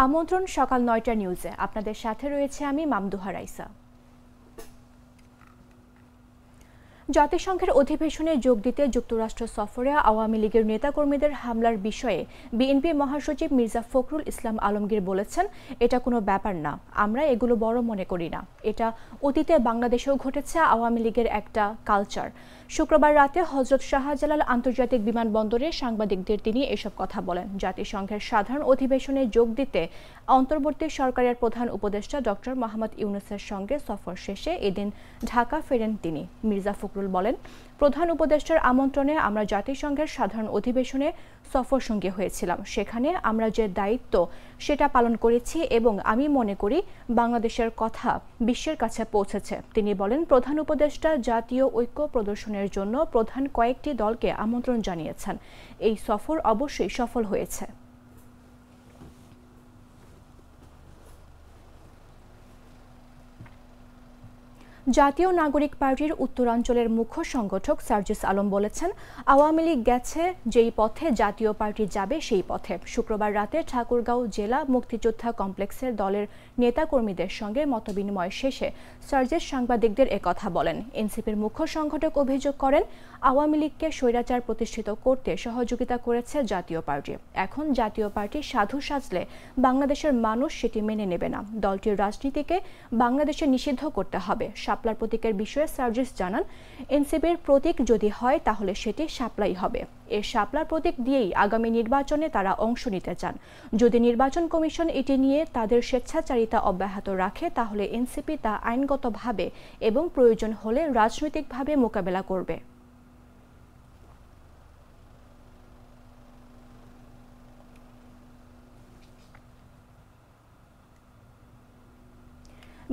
আমন্ত্রণ সকাল ৯টা নিউজে আপনাদের সাথে রয়েছে আমি মামদুহা রাইসা। জাতিসংঘের অধিবেশনে যোগ দিতে যুক্তরাষ্ট্র সফরে আওয়ামী লীগের নেতাকর্মীদের হামলার বিষয়ে বিএনপি মহাসচিব মির্জা ফখরুল ইসলাম আলমগীর বলেছেন, এটা কোনো ব্যাপার না, আমরা এগুলো বড় মনে করি না। এটা অতীতে বাংলাদেশেও ঘটেছে, আওয়ামী লীগের একটা কালচার। শুক্রবার রাতে হযরত শাহজালাল আন্তর্জাতিক বিমানবন্দরে সাংবাদিকদের তিনি এসব কথা বলেন। জাতিসংঘের সাধারণ অধিবেশনে যোগ দিতে অন্তর্বর্তী সরকারের প্রধান উপদেষ্টা ডক্টর মোহাম্মদ ইউনূসের সঙ্গে সফর শেষে এদিন ঢাকা ফেরেন তিনি। মির্জা ফখরুল বলেন, প্রধান উপদেষ্টার আমন্ত্রণে আমরা জাতিসংঘের সাধারণ অধিবেশনে সফর সঙ্গী হয়েছিলাম। সেখানে আমরা যে দায়িত্ব সেটা পালন করেছি এবং আমি মনে করি বাংলাদেশের কথা বিশ্বের কাছে পৌঁছেছে। তিনি বলেন, প্রধান উপদেষ্টা জাতীয় ঐক্য প্রদর্শনের জন্য প্রধান কয়েকটি দলকে আমন্ত্রণ জানিয়েছেন। এই সফর অবশ্যই সফল হয়েছে। জাতীয় নাগরিক পার্টির উত্তরাঞ্চলের মুখ্য সংগঠক সার্জিস আলম বলেছেন, আওয়ামী লীগ গেছে যেই পথে জাতীয় পার্টি যাবে সেই পথে। শুক্রবার রাতে ঠাকুরগাঁও জেলা মুক্তিযোদ্ধা কমপ্লেক্সের দলের নেতাকর্মীদের সঙ্গে মতবিনিময় শেষে সার্জিস সাংবাদিকদের একথা বলেন। এনসিপির মুখ্য সংগঠক অভিযোগ করেন, আওয়ামী লীগকে স্বৈরাচার প্রতিষ্ঠিত করতে সহযোগিতা করেছে জাতীয় পার্টি। এখন জাতীয় পার্টি সাধু সাজলে বাংলাদেশের মানুষ সেটি মেনে নেবে না। দলটির রাজনীতিকে বাংলাদেশে নিষিদ্ধ করতে হবে। শাপলার প্রতীকের বিষয়ে সার্জিস জানান, এনসিপির প্রতীক যদি হয় তাহলে সেটি শাপলাই হবে। এই শাপলার প্রতীক দিয়েই আগামী নির্বাচনে তারা অংশ নিতে চান। যদি নির্বাচন কমিশন এটি নিয়ে তাদের স্বেচ্ছাচারিতা অব্যাহত রাখে তাহলে এনসিপি তা আইনগতভাবে এবং প্রয়োজন হলে রাজনৈতিকভাবে মোকাবেলা করবে।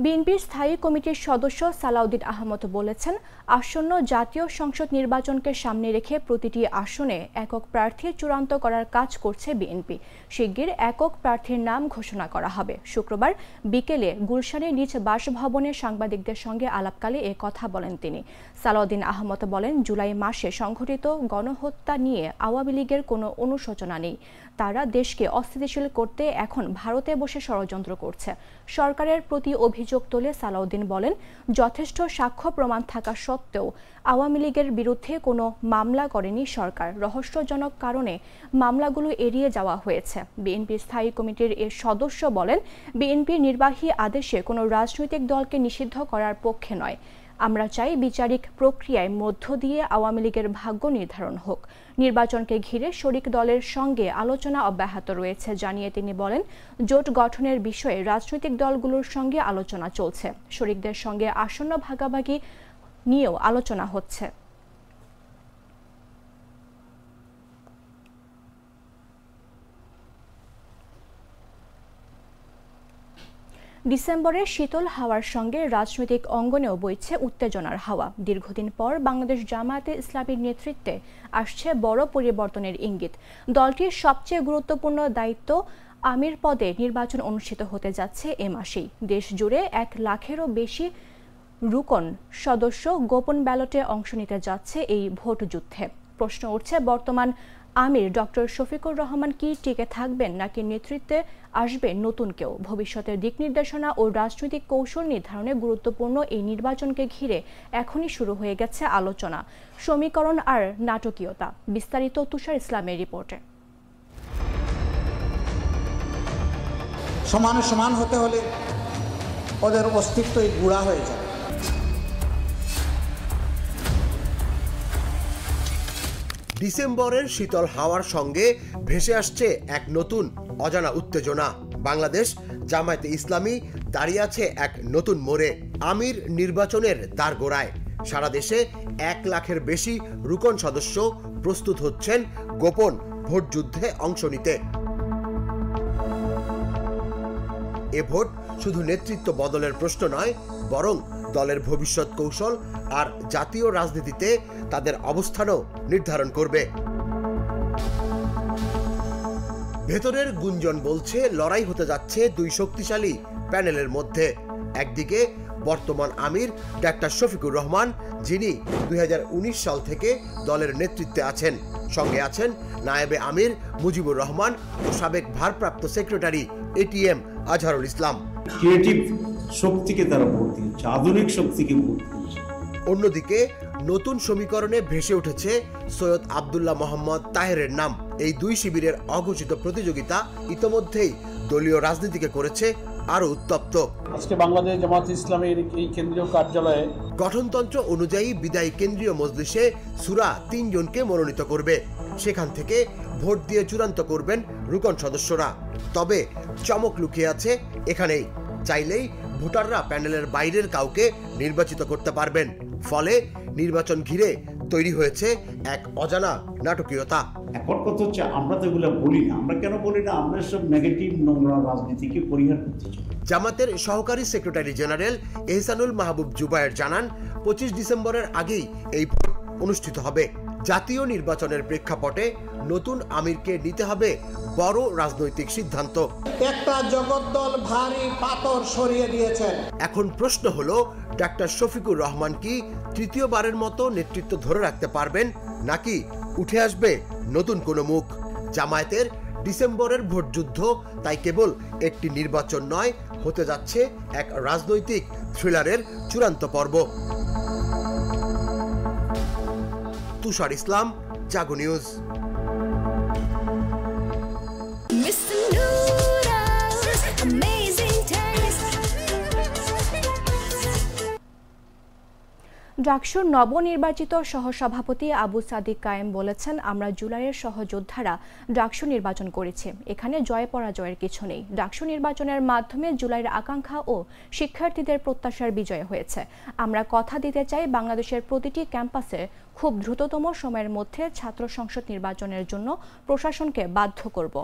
বিএনপির স্থায়ী কমিটির সদস্য সালাউদ্দিন আহমদ বলেছেন, আসন্ন জাতীয় সংসদ নির্বাচনকে সামনে রেখে প্রতিটি আসনে একক প্রার্থী চূড়ান্ত করার কাজ করছে বিএনপি। শিগগির একক প্রার্থীর নাম ঘোষণা করা হবে। শুক্রবার বিকেলে গুলশানের নিজ বাসভবনে সাংবাদিকদের সঙ্গে আলাপকালে এ কথা বলেন তিনি। সালাউদ্দিন আহমদ বলেন, জুলাই মাসে সংঘটিত গণহত্যা নিয়ে আওয়ামী লীগের কোনো অনুশোচনা নেই। তারা দেশকে অস্থিতিশীল করতে এখন ভারতে বসে ষড়যন্ত্র করছে। সরকারের প্রতি অভিযোগ তুলে সালাউদ্দিন বলেন, যথেষ্ট সাক্ষ্য প্রমাণ থাকা সত্ত্বেও আওয়ামী লীগের বিরুদ্ধে কোনো মামলা করেনি সরকার। রহস্যজনক কারণে মামলাগুলো এড়িয়ে যাওয়া হয়েছে। বিএনপির স্থায়ী কমিটির এর সদস্য বলেন, বিএনপির নির্বাহী আদেশে কোনো রাজনৈতিক দলকে নিষিদ্ধ করার পক্ষে নয়। আমরা চাই বিচারিক প্রক্রিয়ায় মধ্য দিয়ে আওয়ামী লীগের ভাগ্য নির্ধারণ হোক। নির্বাচনকে ঘিরে শরিক দলের সঙ্গে আলোচনা অব্যাহত রয়েছে জানিয়ে তিনি বলেন, জোট গঠনের বিষয়ে রাজনৈতিক দলগুলোর সঙ্গে আলোচনা চলছে। শরিকদের সঙ্গে আসন্ন ভাগাভাগি নিয়েও আলোচনা হচ্ছে। ডিসেম্বরের শীতল হাওয়ার সঙ্গে রাজনৈতিক অঙ্গনেও বইছে উত্তেজনার হাওয়া। দীর্ঘদিন পর বাংলাদেশ জামায়াতে ইসলামীর নেতৃত্বে আসছে বড় পরিবর্তনের ইঙ্গিত। দলটির সবচেয়ে গুরুত্বপূর্ণ দায়িত্ব আমির পদে নির্বাচন অনুষ্ঠিত হতে যাচ্ছে এ মাসেই। দেশ জুড়ে 1 লাখেরও বেশি রুকন সদস্য গোপন ব্যালটে অংশ নিতে যাচ্ছে এই ভোট যুদ্ধে। প্রশ্ন উঠছে, বর্তমান আমির ডক্টর শফিকুর রহমান কি টিকে থাকবেন নাকি নেতৃত্বে আসবে নতুন কেউ? ভবিষ্যতের দিক নির্দেশনা ও রাজনৈতিক কৌশল নির্ধারণে গুরুত্বপূর্ণ এই নির্বাচনকে ঘিরে এখনই শুরু হয়ে গেছে আলোচনা, সমীকরণ আর নাটকীয়তা। বিস্তারিত তুষার ইসলামের রিপোর্টে। সমানে সমান হতে হলে ওদের অস্তিত্বই গুঁড়া হয়ে যাবে। ডিসেম্বরের শীতল হাওয়ার সঙ্গে ভেসে আসছে এক নতুন অজানা উত্তেজনা। বাংলাদেশ জামায়াতে ইসলামী দাঁড়িয়ে আছে এক নতুন মোড়ে। আমির নির্বাচনের দ্বারগোড়ায় সারা দেশে 1 লাখের বেশি রুকন সদস্য প্রস্তুত হচ্ছেন গোপন ভোট যুদ্ধে অংশ নিতে। এ ভোট শুধু নেতৃত্ব বদলের প্রশ্ন নয়, বরং দলের ভবিষ্যৎ কৌশল আর জাতীয় রাজনীতিতে তাদের অবস্থানও নির্ধারণ করবে। ভেতরের গুঞ্জন বলছে, লড়াই হতে যাচ্ছে 2 শক্তিশালী প্যানেলের মধ্যে। একদিকে বর্তমান আমির ডাক্তার শফিকুর রহমান, যিনি 2019 সাল থেকে দলের নেতৃত্বে আছেন। সঙ্গে আছেন নায়েবে আমির মুজিবুর রহমান ও সাবেক ভারপ্রাপ্ত secretary ATM Azharul Islam. Creative শক্তিকে তারা ভোট দিয়েছে, আধুনিক শক্তিকে ভোট দিয়েছে। অন্যদিকে নতুন সমীকরণে ভেসে উঠেছে সৈয়দ আব্দুল্লাহ মোহাম্মদ তাহেরের নাম। এই দুই শিবিরের অঘোষিত প্রতিযোগিতা ইতোমধ্যেই দলীয় রাজনীতিকে করেছে আরো উত্তপ্ত। আজকে বাংলাদেশ জামাত ইসলামের এই কেন্দ্রীয় কার্যালয়ে গঠনতন্ত্র অনুযায়ী বিদায়ী কেন্দ্রীয় মজলিসে সূরা 3 জনকে মনোনীত করবে, সেখান থেকে ভোট দিয়ে চূড়ান্ত করবেন রুকন সদস্যরা। তবে চমক লুকিয়ে আছে এখানেই, চাইলেই ভোটাররা প্যানেলের বাইরের কাউকে নির্বাচিত করতে পারবেন। ফলে নির্বাচন ঘিরে তৈরি হয়েছে এক অজানা নাটকীয়তা। এখন কথা হচ্ছে, আমরা তো এগুলো বলি না। আমরা কেন বলি না? আমরা সব নেগেটিভ নোংরা রাজনীতিকে পরিহার করতে চাই। জামাতের সহকারী সেক্রেটারি জেনারেল এহসানুল মাহবুব জুবায়ের জানান, 25 ডিসেম্বরের আগেই এই ভোট অনুষ্ঠিত হবে। জাতীয় নির্বাচনের প্রেক্ষাপটে নতুন আমিরকে নিতে হবে বড় রাজনৈতিক সিদ্ধান্ত। একটা জগদ্দল ভারী পাথর সরিয়ে দিয়েছেন। এখন প্রশ্ন হলো, ডাক্তার শফিকুর রহমান কি তৃতীয়বারের মতো নেতৃত্ব ধরে রাখতে পারবেন, নাকি উঠে আসবে নতুন কোনো মুখ? জামায়াতের ডিসেম্বরের ভোটযুদ্ধ তাই কেবল একটি নির্বাচন নয়, হতে যাচ্ছে এক রাজনৈতিক থ্রিলারের চূড়ান্ত পর্ব। তুষার ইসলাম, জাগো নিউজ। ডাকসুর নবনির্বাচিত সহসভাপতি আবু সাদিক কায়েম বলেছেন, আমরা জুলাইয়ের সহযোদ্ধারা ডাকসু নির্বাচন করেছি, এখানে জয় পরাজয়ের কিছু নেই। ডাকসু নির্বাচনের মাধ্যমে জুলাইয়ের আকাঙ্ক্ষা ও শিক্ষার্থীদের প্রত্যাশার বিজয় হয়েছে। আমরা কথা দিতে চাই, বাংলাদেশের প্রতিটি ক্যাম্পাসে খুব দ্রুততম সময়ের মধ্যে ছাত্র সংসদ নির্বাচনের জন্য প্রশাসনকে বাধ্য করব।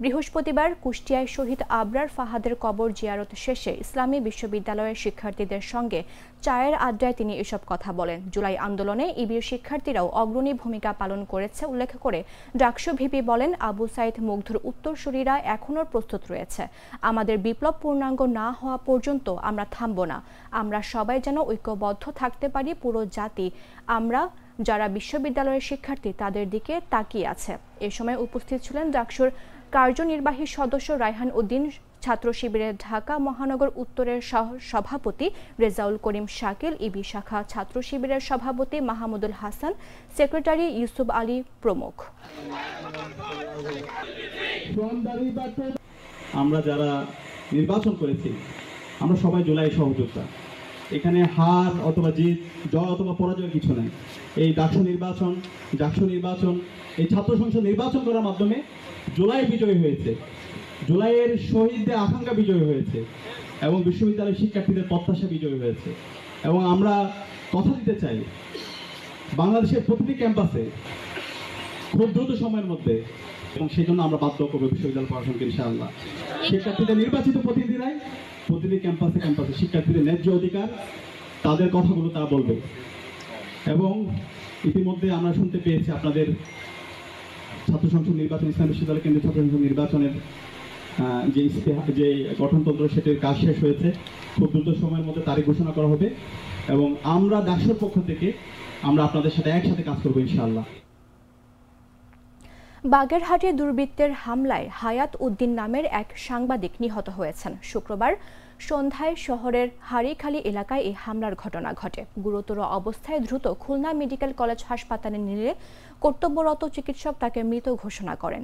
বৃহস্পতিবার কুষ্টিয়ায় শহীদ আবরার ফাহাদের কবর জিয়ারত শেষে ইসলামী বিশ্ববিদ্যালয়ের শিক্ষার্থীদের সঙ্গে চায়ের আড্ডায় তিনি এসব কথা বলেন। জুলাই আন্দোলনে ইবির শিক্ষার্থীরাও অগ্রণী ভূমিকা পালন করেছে উল্লেখ করে ডাকসু ভিপি বলেন, আবু সাইদ মুগ্ধর উত্তরসূরিরা এখনও প্রস্তুত রয়েছে। আমাদের বিপ্লব পূর্ণাঙ্গ না হওয়া পর্যন্ত আমরা থামব না। আমরা সবাই যেন ঐক্যবদ্ধ থাকতে পারি। পুরো জাতি, আমরা যারা বিশ্ববিদ্যালয়ের শিক্ষার্থী তাদের দিকে তাকিয়ে আছে। এ সময় উপস্থিত ছিলেন ডাকসুর কার্যনির্বাহী সদস্য রায়হান উদ্দিন, ছাত্র শিবিরের ঢাকা মহানগর উত্তরের সভাপতি রেজাউল করিম শাকিল, ইবি শাখা ছাত্র শিবিরের সভাপতি মাহমুদুল হাসান, সেক্রেটারি ইউসুফ আলী প্রমুখ। আমরা যারা নির্বাচন করেছি, আমরা সবাই জুলাই সহযোদ্ধা। এখানে হার অথবা জিত, জয় অথবা পরাজয়ের কিছু নেই। এই ডাকসু নির্বাচন, এই ছাত্র সংসদ নির্বাচন করার মাধ্যমে জুলাই বিজয়ী হয়েছে, জুলাইয়ের শহীদদের আকাঙ্ক্ষা বিজয়ী হয়েছে এবং বিশ্ববিদ্যালয়ের শিক্ষার্থীদের প্রত্যাশা বিজয়ী হয়েছে। এবং আমরা কথা দিতে চাই, বাংলাদেশের প্রতিটি ক্যাম্পাসে খুব দ্রুত সময়ের মধ্যে, এবং সেই জন্য আমরা বাধ্য করবো বিশ্ববিদ্যালয় প্রশাসনকে ইনশাআল্লাহ, শিক্ষার্থীদের নির্বাচিত প্রতিনিধিরাই প্রতিটি ক্যাম্পাসে শিক্ষার্থীদের ন্যায্য অধিকার, তাদের কথাগুলো তারা বলবে। এবং ইতিমধ্যে আমরা শুনতে পেয়েছি আপনাদের ছাত্র সংসদ নির্বাচন, ইসলামী বিশ্ববিদ্যালয় কেন্দ্রীয় ছাত্র সংসদ নির্বাচনের যে গঠনতন্ত্র, সেটির কাজ শেষ হয়েছে। খুব দ্রুত সময়ের মধ্যে তারিখ ঘোষণা করা হবে এবং আমরা ডাকসুর পক্ষ থেকে আমরা আপনাদের সাথে একসাথে কাজ করবো ইনশাআল্লাহ। বাগেরহাটে দুর্বৃত্তের হামলায় হায়াত উদ্দিন নামের এক সাংবাদিক নিহত হয়েছেন। শুক্রবার সন্ধ্যায় শহরের হাড়িখালি এলাকায় এই হামলার ঘটনা ঘটে। গুরুতর অবস্থায় দ্রুত খুলনা মেডিকেল কলেজ হাসপাতালে নিলে কর্তব্যরত চিকিৎসক তাকে মৃত ঘোষণা করেন।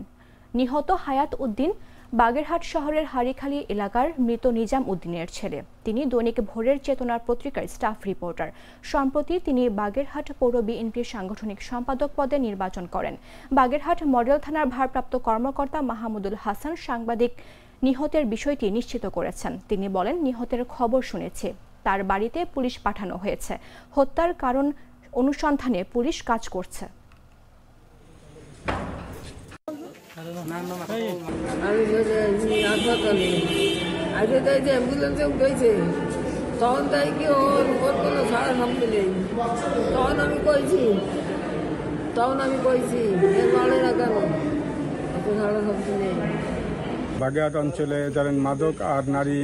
নিহত হায়াত উদ্দিন বাগেরহাট শহরের হাড়িখালি এলাকার মৃত নিজাম উদ্দিনের ছেলে। তিনি দৈনিক ভোরের চেতনার পত্রিকার স্টাফ রিপোর্টার। সম্প্রতি তিনি বাগেরহাট পৌর বিএনপির সাংগঠনিক সম্পাদক পদে নির্বাচন করেন। বাগেরহাট মডেল থানার ভারপ্রাপ্ত কর্মকর্তা মাহমুদুল হাসান সাংবাদিক নিহতের বিষয়টি নিশ্চিত করেছেন। তিনি বলেন, নিহতের খবর শুনেছে, তার বাড়িতে পুলিশ পাঠানো হয়েছে। হত্যার কারণ অনুসন্ধানে পুলিশ কাজ করছে। তখন তাই কি ওর কোনো সারা শব্দ নেই। তখন আমি কইছি এর বলে না কেন, সারা শব্দ নেই। বাগেরহাট অঞ্চলে ধরেন মাদক আর নারী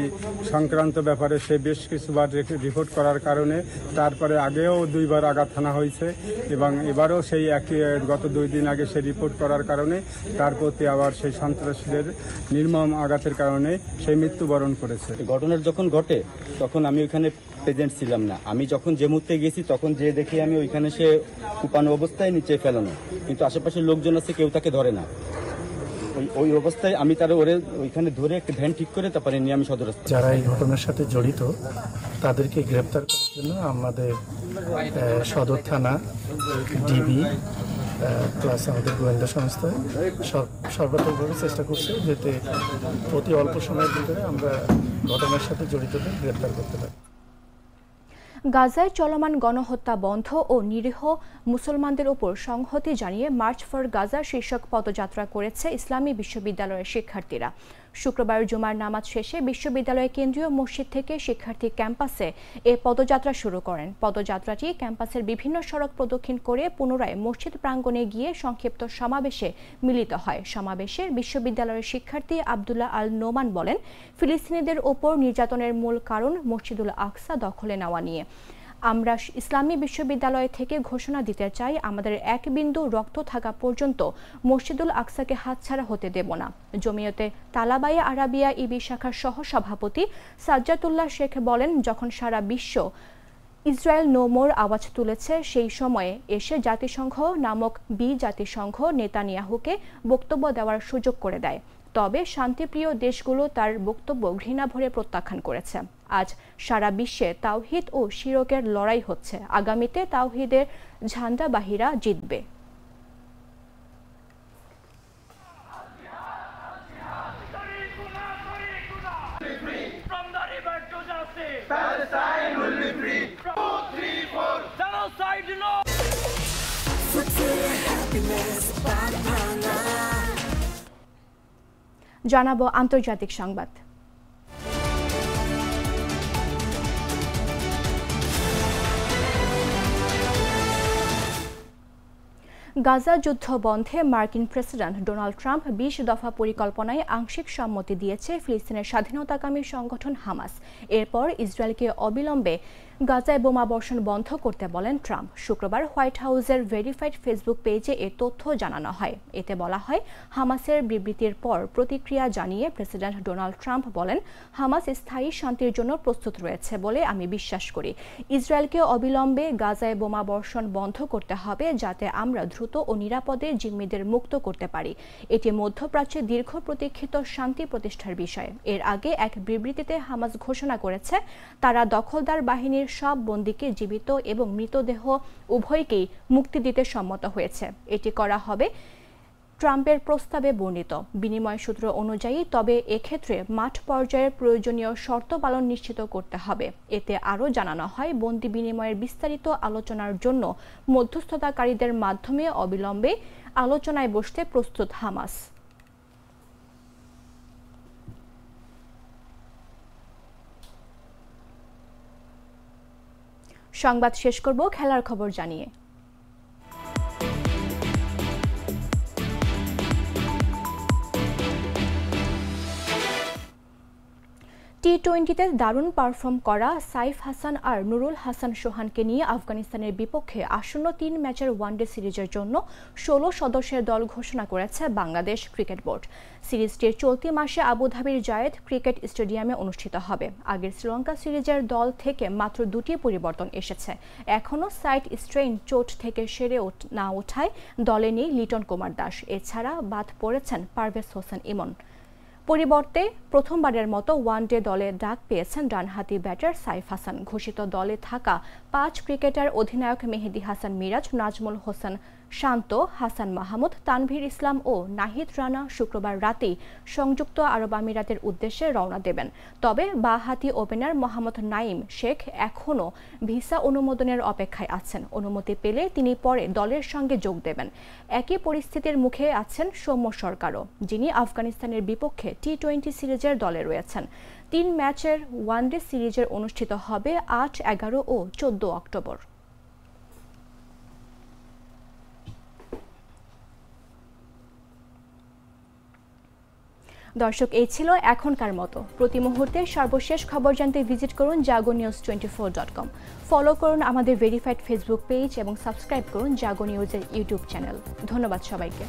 সংক্রান্ত ব্যাপারে সে বেশ কিছুবার রিপোর্ট করার কারণে তারপরে আগেও 2 বার আঘাত হানা হয়েছে এবং এবারও সেই একই গত 2 দিন আগে সে রিপোর্ট করার কারণে তার প্রতি আবার সেই সন্ত্রাসীদের নির্মম আঘাতের কারণে সে মৃত্যুবরণ করেছে। ঘটনার যখন ঘটে তখন আমি ওইখানে প্রেজেন্ট ছিলাম না। আমি যখন যে মুহূর্তে গেছি তখন যে দেখি আমি ওইখানে সে কুপানো অবস্থায় নিচে ফেলানো, কিন্তু আশেপাশের লোকজন আছে, কেউ তাকে ধরে না। ওই অবস্থায় আমি তারা ওইখানে ধরে একটা ভ্যান ঠিক করে তারপরে নিয়ে আমি সদর হাসপাতালে। যারা এই ঘটনার সাথে জড়িত তাদেরকে গ্রেপ্তার করার জন্য আমাদের সদর থানা, ডিবি প্লাস আমাদের গোয়েন্দা সংস্থা সর্বাত্মকভাবে চেষ্টা করছে যাতে অতি অল্প সময়ের ভিতরে আমরা ঘটনার সাথে জড়িতদের গ্রেপ্তার করতে পারি। গাজায় চলমান গণহত্যা বন্ধ ও নিরীহ মুসলমানদের উপর সংহতি জানিয়ে মার্চ ফর গাজা শীর্ষক পদযাত্রা করেছে ইসলামী বিশ্ববিদ্যালয়ের শিক্ষার্থীরা। শুক্রবার জুমার নামাজ শেষে বিশ্ববিদ্যালয়ের কেন্দ্রীয় মসজিদ থেকে শিক্ষার্থী ক্যাম্পাসে এ পদযাত্রা শুরু করেন। পদযাত্রাটি ক্যাম্পাসের বিভিন্ন সড়ক প্রদক্ষিণ করে পুনরায় মসজিদ প্রাঙ্গণে গিয়ে সংক্ষিপ্ত সমাবেশে মিলিত হয়। সমাবেশে বিশ্ববিদ্যালয়ের শিক্ষার্থী আব্দুল্লাহ আল নোমান বলেন, ফিলিস্তিনিদের ওপর নির্যাতনের মূল কারণ মসজিদুল আকসা দখলে নেওয়া নিয়ে। আমরা ইসলামী বিশ্ববিদ্যালয় থেকে ঘোষণা দিতে চাই, আমাদের এক বিন্দু রক্ত থাকা পর্যন্ত মসজিদুল আকসাকে হাতছাড়া হতে দেব না। জমিয়তে তালাবায়ে আরাবিয়া ইবি শাখার সহ সভাপতি সাজ্জাতুল্লাহ শেখ বলেন, যখন সারা বিশ্ব ইসরায়েল নো মোর আওয়াজ তুলেছে, সেই সময়ে এসে জাতিসংঘ নামক জাতিসংঘ নেতানিয়াহুকে বক্তব্য দেওয়ার সুযোগ করে দেয়। তবে শান্তিপ্রিয় দেশগুলো তার বক্তব্য ঘৃণা ভরে প্রত্যাখ্যান করেছে। আজ সারা বিশ্বে তাওহিদ ও শিরকের লড়াই হচ্ছে। আগামীতে তাওহিদের ঝান্ডাবাহীরা জিতবে। জানাবো আন্তর্জাতিক সংবাদ। গাজা যুদ্ধ বন্ধে মার্কিন প্রেসিডেন্ট ডোনাল্ড ট্রাম্প 20 দফা পরিকল্পনায় আংশিক সম্মতি দিয়েছে ফিলিস্তিনের স্বাধীনতাকামী সংগঠন হামাস। এরপর ইসরায়েলকে অবিলম্বে গাজায় বোমা বর্ষণ বন্ধ করতে বলেন ট্রাম্প। শুক্রবার হোয়াইট হাউসের ভেরিফাইড ফেসবুক পেজে এ তথ্য জানানো হয়। এতে বলা হয়, হামাসের বিবৃতির পর প্রতিক্রিয়া জানিয়ে প্রেসিডেন্ট ডোনাল্ড ট্রাম্প বলেন, হামাস স্থায়ী শান্তির জন্য প্রস্তুত রয়েছে বলে আমি বিশ্বাস করি। ইসরায়েলকে অবিলম্বে গাজায় বোমা বর্ষণ বন্ধ করতে হবে যাতে আমরা দ্রুত ও নিরাপদে জিম্মিদের মুক্ত করতে পারি। এটি মধ্যপ্রাচ্যে দীর্ঘ প্রতীক্ষিত শান্তি প্রতিষ্ঠার বিষয়। এর আগে এক বিবৃতিতে হামাস ঘোষণা করেছে, তারা দখলদার বাহিনীর সব বন্দীকে জীবিত এবং মৃতদেহ উভয়কেই মুক্তি দিতে সম্মত হয়েছে। এটি করা হবে ট্রাম্পের প্রস্তাবে বর্ণিত বিনিময় সূত্র অনুযায়ী, তবে এক্ষেত্রে মাঠ পর্যায়ের প্রয়োজনীয় শর্ত পালন নিশ্চিত করতে হবে। এতে আরও জানানো হয়, বন্দি বিনিময়ের বিস্তারিত আলোচনার জন্য মধ্যস্থতাকারীদের মাধ্যমে অবিলম্বে আলোচনায় বসতে প্রস্তুত হামাস। সংবাদ শেষ করব খেলার খবর জানিয়ে। টি-20তে দারুণ পারফর্ম করা সাইফ হাসান আর নুরুল হাসান সোহানকে নিয়ে আফগানিস্তানের বিপক্ষে আসন্ন 3 ম্যাচের ওয়ানডে সিরিজের জন্য 16 সদস্যের দল ঘোষণা করেছে বাংলাদেশ ক্রিকেট বোর্ড। সিরিজটির চলতি মাসে আবুধাবির জায়েদ ক্রিকেট স্টেডিয়ামে অনুষ্ঠিত হবে। আগের শ্রীলঙ্কা সিরিজের দল থেকে মাত্র 2টি পরিবর্তন এসেছে। এখনও সাইড স্ট্রেইন চোট থেকে সেরে না ওঠায় দলে নেই লিটন কুমার দাস। এছাড়া বাদ পড়েছেন পারভেজ হোসেন ইমন। পরিবর্তে প্রথমবারের মতো ওয়ানডে দলে ডাক পেয়েছেন ডানহাতি ব্যাটার সাইফ হাসান। ঘোষিত দলে থাকা 5 ক্রিকেটার অধিনায়ক মেহেদী হাসান মিরাজ, নাজমুল হোসেন শান্ত, হাসান মাহমুদ, তানভীর ইসলাম ও নাহিদ রানা শুক্রবার রাতেই সংযুক্ত আরব আমিরাতের উদ্দেশ্যে রওনা দেবেন। তবে বাঁহাতি ওপেনার মোহাম্মদ নাইম শেখ এখনও ভিসা অনুমোদনের অপেক্ষায় আছেন। অনুমতি পেলে তিনি পরে দলের সঙ্গে যোগ দেবেন। একই পরিস্থিতির মুখে আছেন সৌম্য সরকারও, যিনি আফগানিস্তানের বিপক্ষে টি-20 সিরিজের দলে রয়েছেন। 3 ম্যাচের ওয়ানডে সিরিজের অনুষ্ঠিত হবে 8, 11 ও 14 অক্টোবর। দর্শক, এই ছিল এখনকার মতো। প্রতি মুহূর্তে সর্বশেষ খবর জানতে ভিজিট করুন jagonews24.com। ফলো করুন আমাদের ভেরিফাইড ফেসবুক পেজ এবং সাবস্ক্রাইব করুন জাগো নিউজের ইউটিউব চ্যানেল। ধন্যবাদ সবাইকে।